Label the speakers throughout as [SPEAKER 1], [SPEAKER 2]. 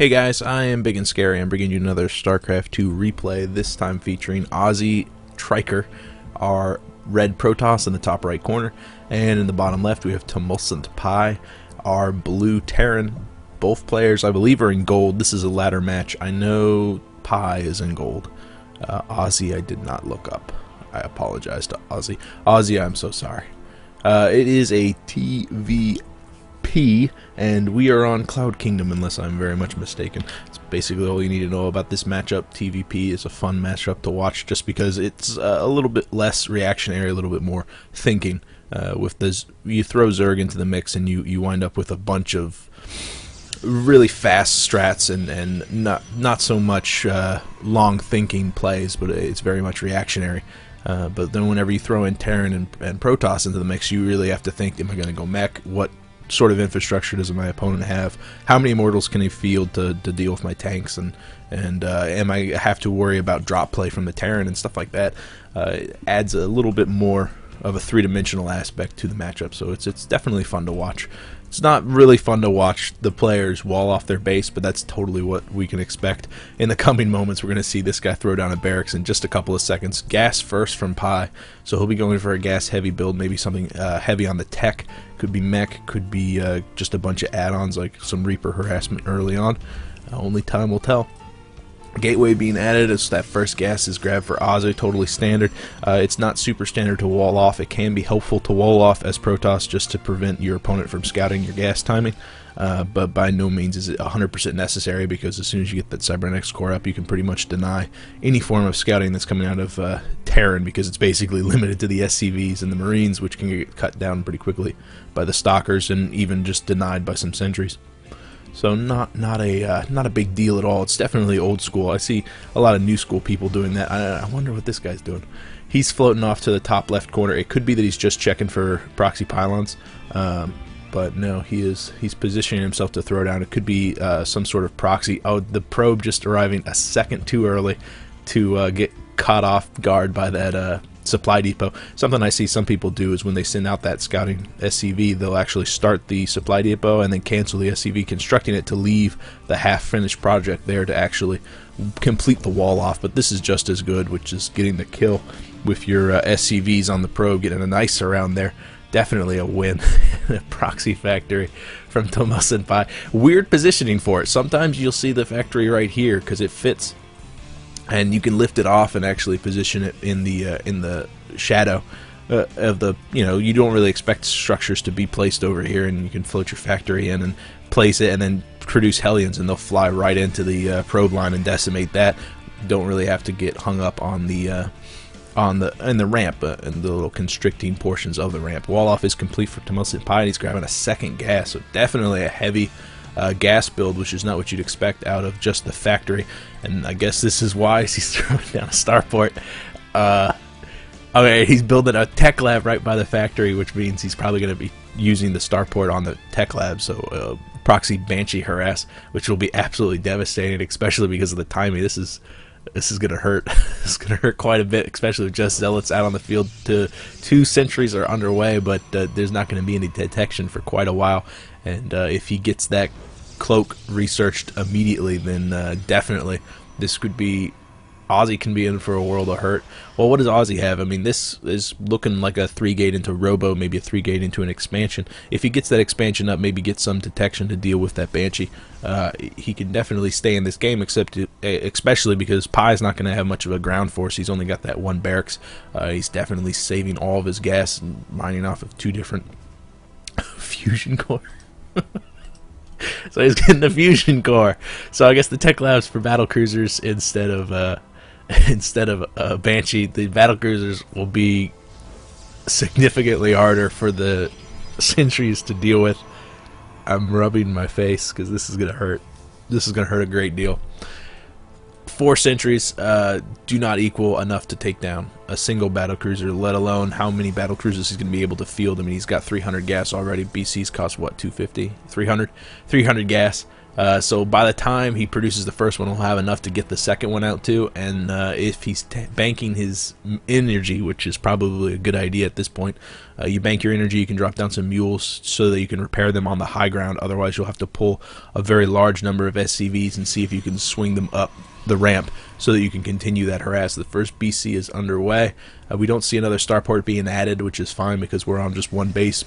[SPEAKER 1] Hey guys, I am Ibigandscary. I'm bringing you another StarCraft 2 replay, this time featuring ozzytryker, our red Protoss in the top right corner, and in the bottom left we have TumescentPie, our blue Terran. Both players, I believe, are in gold. This is a ladder match. I know Pi is in gold. Ozzy I did not look up. I apologize to Ozzy. Ozzy, I'm so sorry. It is a TVP, and we are on Cloud Kingdom, unless I'm very much mistaken. It's basically all you need to know about this matchup. TVP is a fun matchup to watch just because it's a little bit less reactionary, a little bit more thinking. With this, you throw Zerg into the mix, and you wind up with a bunch of really fast strats and not so much long thinking plays, but it's very much reactionary. But then whenever you throw in Terran and Protoss into the mix, you really have to think, am I going to go mech? What sort of infrastructure does my opponent have? How many Immortals can he field to deal with my tanks? And am I have to worry about drop play from the Terran and stuff like that? It adds a little bit more of a three-dimensional aspect to the matchup, so it's definitely fun to watch. It's not really fun to watch the players wall off their base, but that's totally what we can expect. In the coming moments, we're going to see this guy throw down a barracks in just a couple of seconds. Gas first from Pi, so he'll be going for a gas-heavy build, maybe something heavy on the tech. Could be mech, could be just a bunch of add-ons like some Reaper harassment early on. Only time will tell. Gateway being added as that first gas is grabbed for Ozzy, totally standard. It's not super standard to wall off. It can be helpful to wall off as Protoss just to prevent your opponent from scouting your gas timing, but by no means is it 100% necessary, because as soon as you get that Cybernetics core up, you can pretty much deny any form of scouting that's coming out of Terran, because it's basically limited to the SCVs and the Marines, which can get cut down pretty quickly by the Stalkers and even just denied by some sentries. So not a big deal at all. It's definitely old school. I see a lot of new school people doing that. I wonder what this guy's doing. He's floating off to the top left corner. It could be that he's just checking for proxy pylons, but no, he's positioning himself to throw down. It could be some sort of proxy. Oh, the probe just arriving a second too early to get caught off guard by that supply depot. Something I see some people do is when they send out that scouting SCV, they'll actually start the supply depot and then cancel the SCV, constructing it to leave the half-finished project there to actually complete the wall off. But this is just as good, which is getting the kill with your SCVs on the probe, getting a nice around there. Definitely a win. A proxy factory from TumescentPie. Weird positioning for it. Sometimes you'll see the factory right here because it fits, and you can lift it off and actually position it in the shadow of the, you don't really expect structures to be placed over here, and you can float your factory in and place it and then produce Hellions, and they'll fly right into the probe line and decimate that. You don't really have to get hung up on the ramp and the little constricting portions of the ramp. Wall off is complete for TumescentPie. He's grabbing a second gas, so definitely a heavy gas build, which is not what you'd expect out of just the factory. And I guess this is why he's throwing down a starport. Okay, he's building a tech lab right by the factory, which means he's probably going to be using the starport on the tech lab, so proxy Banshee harass, which will be absolutely devastating, especially because of the timing. This is gonna hurt. It's gonna hurt quite a bit, especially with just zealots out on the field. Two sentries are underway, but there's not going to be any detection for quite a while. And if he gets that cloak researched immediately, then definitely this could be, Ozzy can be in for a world of hurt. Well, what does Ozzy have? I mean, this is looking like a 3-gate into Robo, maybe a 3-gate into an expansion. If he gets that expansion up, maybe get some detection to deal with that Banshee, he can definitely stay in this game, especially because Pi's not going to have much of a ground force. He's only got that one barracks. He's definitely saving all of his gas and mining off of 2 different fusion core. So he's getting the fusion core. So I guess the tech labs for battle cruisers instead of Banshee. The battle cruisers will be significantly harder for the sentries to deal with. I'm rubbing my face because this is gonna hurt. This is gonna hurt a great deal. 4 sentries do not equal enough to take down a single battlecruiser, let alone how many battlecruisers he's going to be able to field. I mean, he's got 300 gas already. BC's cost, what, 250? 300 gas. So by the time he produces the first one, he'll have enough to get the second one out too. And if he's banking his energy, which is probably a good idea at this point, you bank your energy, you can drop down some mules so that you can repair them on the high ground. Otherwise, you'll have to pull a very large number of SCVs and see if you can swing them up the ramp so that you can continue that harass. The first BC is underway. We don't see another starport being added, which is fine because we're on just one base.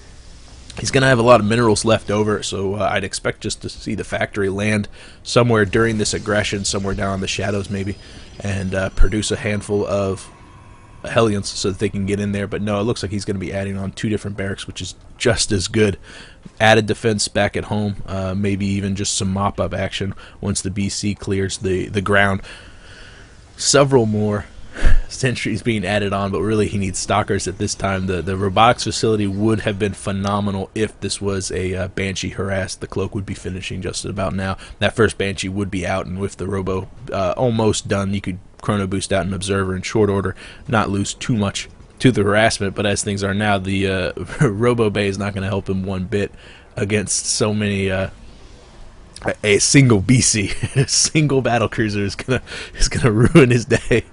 [SPEAKER 1] He's going to have a lot of minerals left over, so I'd expect just to see the factory land somewhere during this aggression, somewhere down in the shadows maybe, and produce a handful of Hellions so that they can get in there. But no, it looks like he's going to be adding on 2 different barracks, which is just as good. Added defense back at home, maybe even just some mop-up action once the BC clears the ground. Several more sentries being added on, but really he needs stalkers at this time. The robotics facility would have been phenomenal if this was a Banshee harass. The cloak would be finishing just about now. That first Banshee would be out, and with the robo almost done, you could chrono boost out an observer in short order, not lose too much to the harassment. But as things are now, the robo bay is not going to help him one bit against so many a single BC, a single battlecruiser is gonna ruin his day.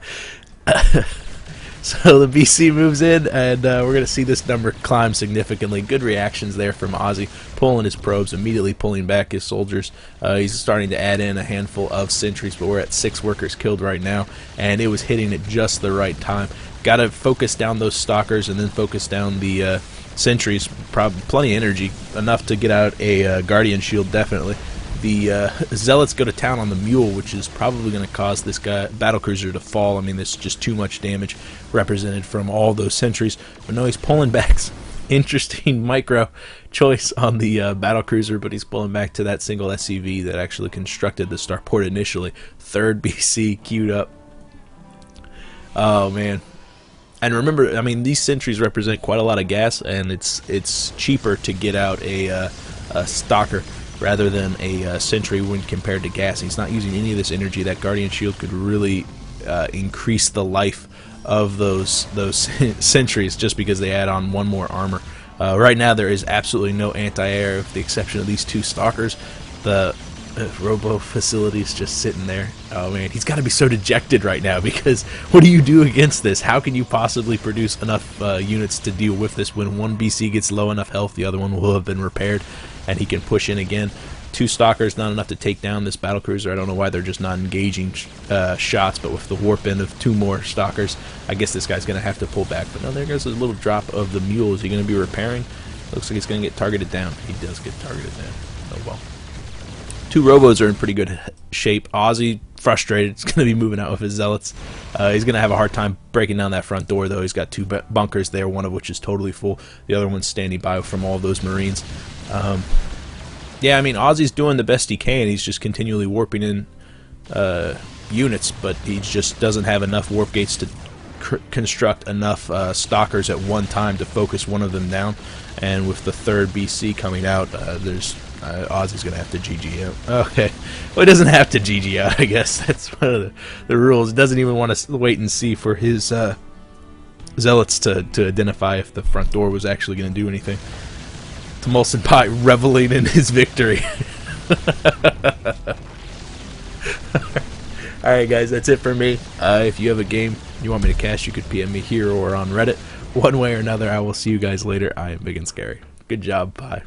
[SPEAKER 1] So the BC moves in, and we're going to see this number climb significantly. Good reactions there from Ozzy, pulling his probes, immediately pulling back his soldiers. He's starting to add in a handful of sentries, but we're at 6 workers killed right now, and it was hitting at just the right time. Got to focus down those stalkers and then focus down the sentries. Plenty of energy, enough to get out a Guardian shield, definitely. The Zealots go to town on the Mule, which is probably going to cause this guy battlecruiser to fall. I mean, there's just too much damage represented from all those sentries. But no, he's pulling back. Interesting micro choice on the battlecruiser, but he's pulling back to that single SCV that actually constructed the starport initially. 3rd BC queued up. Oh, man. And remember, I mean, these sentries represent quite a lot of gas, and it's cheaper to get out a stalker rather than a sentry when compared to gas. He's not using any of this energy. That Guardian shield could really increase the life of those sentries just because they add on 1 more armor. Right now there is absolutely no anti-air with the exception of these 2 stalkers. The robo facility is just sitting there. Oh man, he's got to be so dejected right now, because what do you do against this? How can you possibly produce enough units to deal with this when one BC gets low enough health, the other one will have been repaired, and he can push in again. 2 stalkers, not enough to take down this battlecruiser. I don't know why they're just not engaging shots, but with the warp in of 2 more stalkers, I guess this guy's going to have to pull back. But no, there goes a little drop of the Mule. Is he going to be repairing? Looks like he's going to get targeted down. He does get targeted down. Oh well. 2 robos are in pretty good shape. Ozzy, frustrated, is going to be moving out with his Zealots. He's going to have a hard time breaking down that front door, though. He's got 2 bunkers there, one of which is totally full. The other one's standing by from all those Marines. Yeah, I mean, Ozzy's doing the best he can. He's just continually warping in units, but he just doesn't have enough warp gates to construct enough stalkers at one time to focus one of them down. And with the 3rd BC coming out, Ozzy's going to have to GG out. Okay. Well, he doesn't have to GG out, I guess. That's one of the rules. He doesn't even want to wait and see for his Zealots to identify if the front door was actually going to do anything. TumescentPie reveling in his victory. Alright guys, that's it for me. If you have a game you want me to cast, you could PM me here or on Reddit. One way or another, I will see you guys later. I am Ibigandscary. Good job, bye.